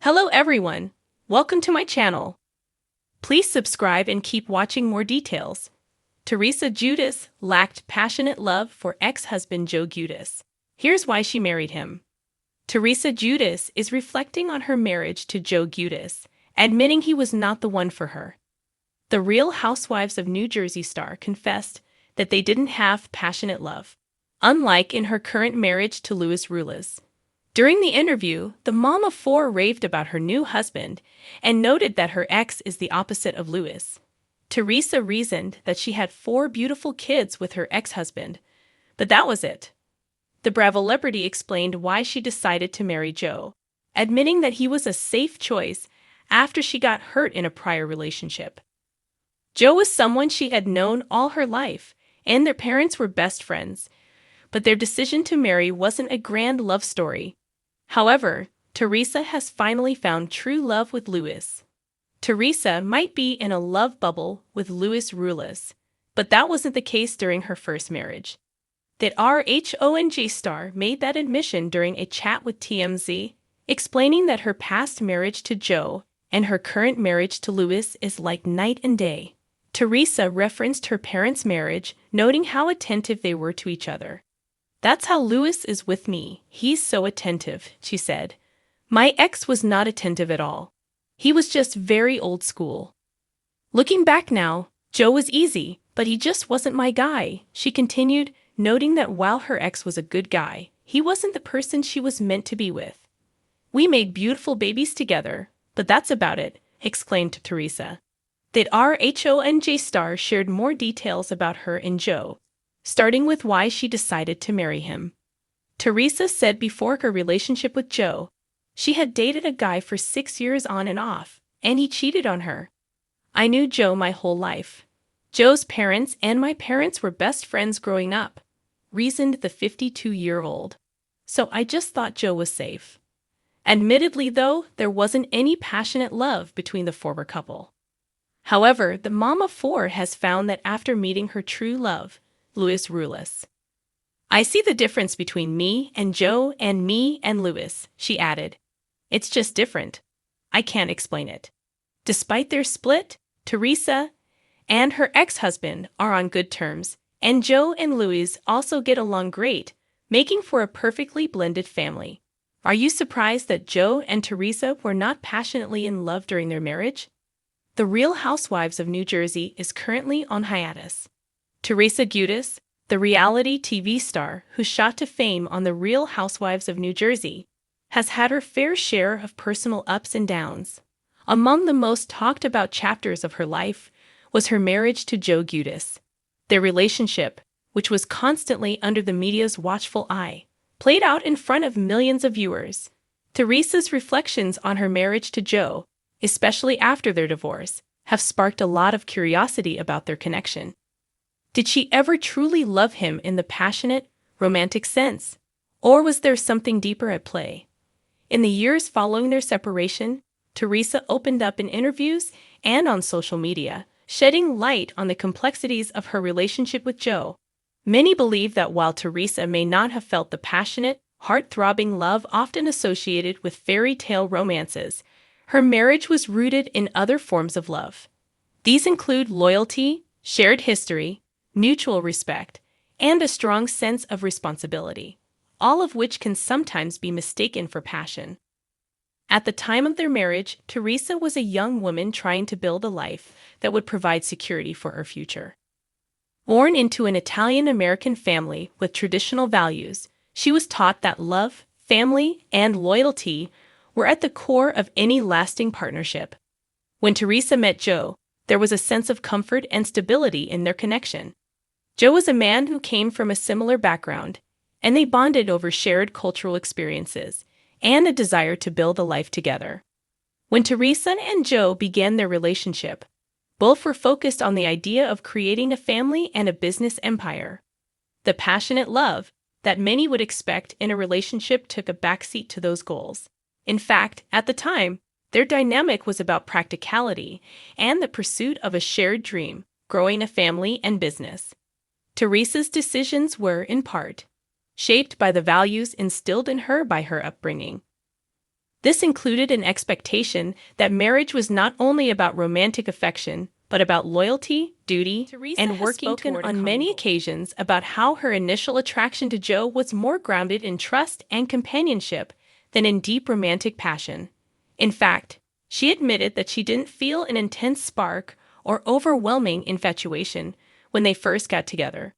Hello everyone, welcome to my channel. Please subscribe and keep watching more details. Teresa Giudice lacked passionate love for ex-husband Joe Giudice. Here's why she married him. Teresa Giudice is reflecting on her marriage to Joe Giudice, admitting he was not the one for her. The Real Housewives of New Jersey star confessed that they didn't have passionate love, unlike in her current marriage to Louis Rulas. During the interview, the mom of four raved about her new husband and noted that her ex is the opposite of Louis. Teresa reasoned that she had 4 beautiful kids with her ex-husband, but that was it. The Bravo celebrity explained why she decided to marry Joe, admitting that he was a safe choice after she got hurt in a prior relationship. Joe was someone she had known all her life, and their parents were best friends, but their decision to marry wasn't a grand love story. However, Teresa has finally found true love with Louis. Teresa might be in a love bubble with Louis Rulas, but that wasn't the case during her first marriage. The RHONG star made that admission during a chat with TMZ, explaining that her past marriage to Joe and her current marriage to Louis is like night and day. Teresa referenced her parents' marriage, noting how attentive they were to each other. "That's how Louis is with me. He's so attentive," she said. "My ex was not attentive at all. He was just very old school. Looking back now, Joe was easy, but he just wasn't my guy," she continued, noting that while her ex was a good guy, he wasn't the person she was meant to be with. "We made beautiful babies together, but that's about it," exclaimed Teresa. The RHONG star shared more details about her and Joe, starting with why she decided to marry him. Teresa said before her relationship with Joe, she had dated a guy for 6 years on and off, and he cheated on her. "I knew Joe my whole life. Joe's parents and my parents were best friends growing up," reasoned the 52-year-old. "So I just thought Joe was safe." Admittedly, though, there wasn't any passionate love between the former couple. However, the mom of 4 has found that after meeting her true love, Louis Rulas. "I see the difference between me and Joe and me and Louis," she added. "It's just different. I can't explain it." Despite their split, Teresa and her ex-husband are on good terms, and Joe and Louis also get along great, making for a perfectly blended family. Are you surprised that Joe and Teresa were not passionately in love during their marriage? The Real Housewives of New Jersey is currently on hiatus. Teresa Giudice, the reality TV star who shot to fame on The Real Housewives of New Jersey, has had her fair share of personal ups and downs. Among the most talked about chapters of her life was her marriage to Joe Giudice. Their relationship, which was constantly under the media's watchful eye, played out in front of millions of viewers. Teresa's reflections on her marriage to Joe, especially after their divorce, have sparked a lot of curiosity about their connection. Did she ever truly love him in the passionate, romantic sense? Or was there something deeper at play? In the years following their separation, Teresa opened up in interviews and on social media, shedding light on the complexities of her relationship with Joe. Many believe that while Teresa may not have felt the passionate, heart-throbbing love often associated with fairy tale romances, her marriage was rooted in other forms of love. These include loyalty, shared history, mutual respect, and a strong sense of responsibility, all of which can sometimes be mistaken for passion. At the time of their marriage, Teresa was a young woman trying to build a life that would provide security for her future. Born into an Italian-American family with traditional values, she was taught that love, family, and loyalty were at the core of any lasting partnership. When Teresa met Joe, there was a sense of comfort and stability in their connection. Joe was a man who came from a similar background, and they bonded over shared cultural experiences and a desire to build a life together. When Teresa and Joe began their relationship, both were focused on the idea of creating a family and a business empire. The passionate love that many would expect in a relationship took a backseat to those goals. In fact, at the time, their dynamic was about practicality and the pursuit of a shared dream, growing a family and business. Teresa's decisions were, in part, shaped by the values instilled in her by her upbringing. This included an expectation that marriage was not only about romantic affection, but about loyalty, duty, and working toward on many occasions about how her initial attraction to Joe was more grounded in trust and companionship than in deep romantic passion. In fact, she admitted that she didn't feel an intense spark or overwhelming infatuation when they first got together,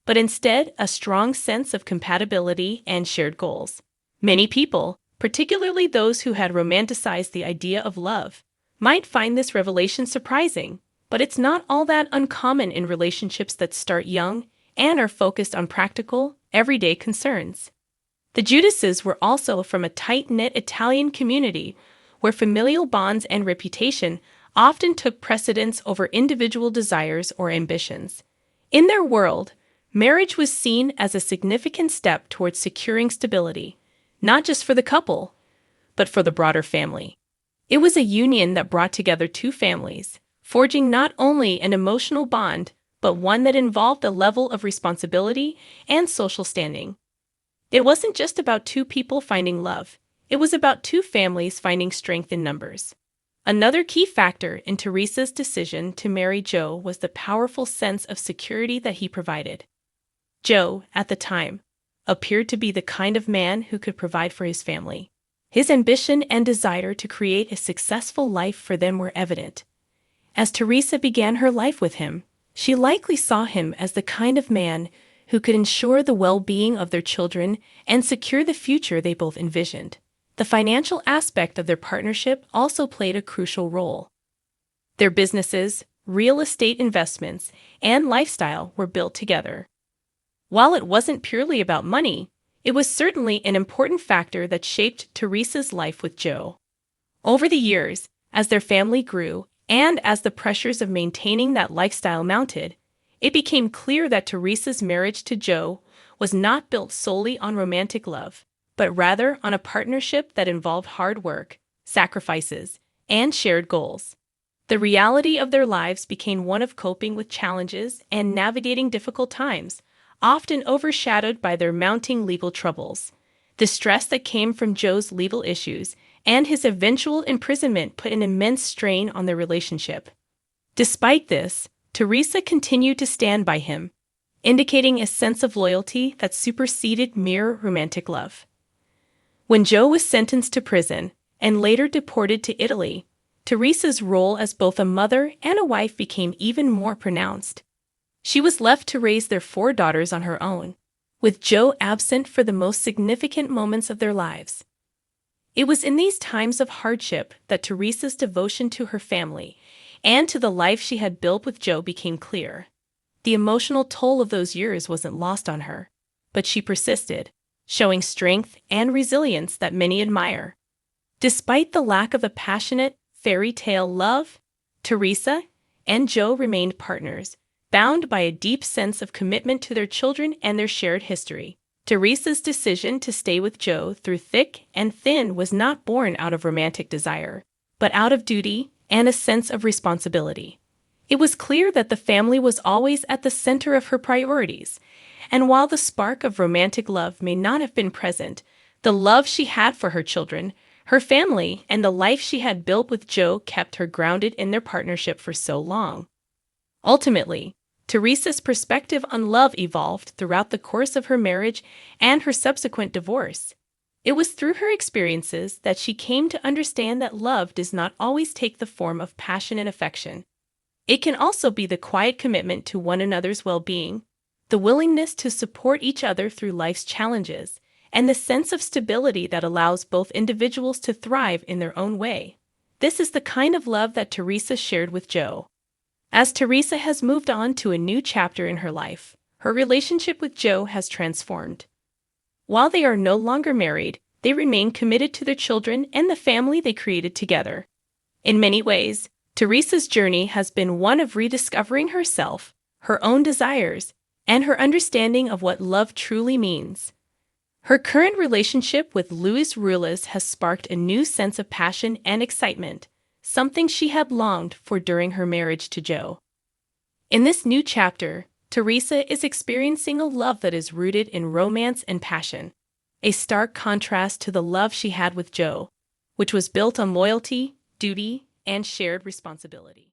but instead a strong sense of compatibility and shared goals. Many people, particularly those who had romanticized the idea of love, might find this revelation surprising, but it's not all that uncommon in relationships that start young and are focused on practical, everyday concerns. The Giudices were also from a tight-knit Italian community where familial bonds and reputation often took precedence over individual desires or ambitions. In their world, marriage was seen as a significant step towards securing stability, not just for the couple, but for the broader family. It was a union that brought together two families, forging not only an emotional bond, but one that involved a level of responsibility and social standing. It wasn't just about two people finding love, it was about two families finding strength in numbers. Another key factor in Teresa's decision to marry Joe was the powerful sense of security that he provided. Joe, at the time, appeared to be the kind of man who could provide for his family. His ambition and desire to create a successful life for them were evident. As Teresa began her life with him, she likely saw him as the kind of man who could ensure the well-being of their children and secure the future they both envisioned. The financial aspect of their partnership also played a crucial role. Their businesses, real estate investments, and lifestyle were built together. While it wasn't purely about money, it was certainly an important factor that shaped Teresa's life with Joe. Over the years, as their family grew, and as the pressures of maintaining that lifestyle mounted, it became clear that Teresa's marriage to Joe was not built solely on romantic love, but rather on a partnership that involved hard work, sacrifices, and shared goals. The reality of their lives became one of coping with challenges and navigating difficult times, often overshadowed by their mounting legal troubles. The stress that came from Joe's legal issues and his eventual imprisonment put an immense strain on their relationship. Despite this, Teresa continued to stand by him, indicating a sense of loyalty that superseded mere romantic love. When Joe was sentenced to prison and later deported to Italy, Teresa's role as both a mother and a wife became even more pronounced. She was left to raise their 4 daughters on her own, with Joe absent for the most significant moments of their lives. It was in these times of hardship that Teresa's devotion to her family and to the life she had built with Joe became clear. The emotional toll of those years wasn't lost on her, but she persisted, showing strength and resilience that many admire. Despite the lack of a passionate, fairy tale love, Teresa and Joe remained partners, bound by a deep sense of commitment to their children and their shared history. Teresa's decision to stay with Joe through thick and thin was not born out of romantic desire, but out of duty and a sense of responsibility. It was clear that the family was always at the center of her priorities, and while the spark of romantic love may not have been present, the love she had for her children, her family, and the life she had built with Joe kept her grounded in their partnership for so long. Ultimately, Teresa's perspective on love evolved throughout the course of her marriage and her subsequent divorce. It was through her experiences that she came to understand that love does not always take the form of passion and affection. It can also be the quiet commitment to one another's well-being, the willingness to support each other through life's challenges, and the sense of stability that allows both individuals to thrive in their own way. This is the kind of love that Teresa shared with Joe. As Teresa has moved on to a new chapter in her life, her relationship with Joe has transformed. While they are no longer married, they remain committed to their children and the family they created together. In many ways, Teresa's journey has been one of rediscovering herself, her own desires, and her understanding of what love truly means. Her current relationship with Luis Ruiz has sparked a new sense of passion and excitement, something she had longed for during her marriage to Joe. In this new chapter, Teresa is experiencing a love that is rooted in romance and passion, a stark contrast to the love she had with Joe, which was built on loyalty, duty, and shared responsibility.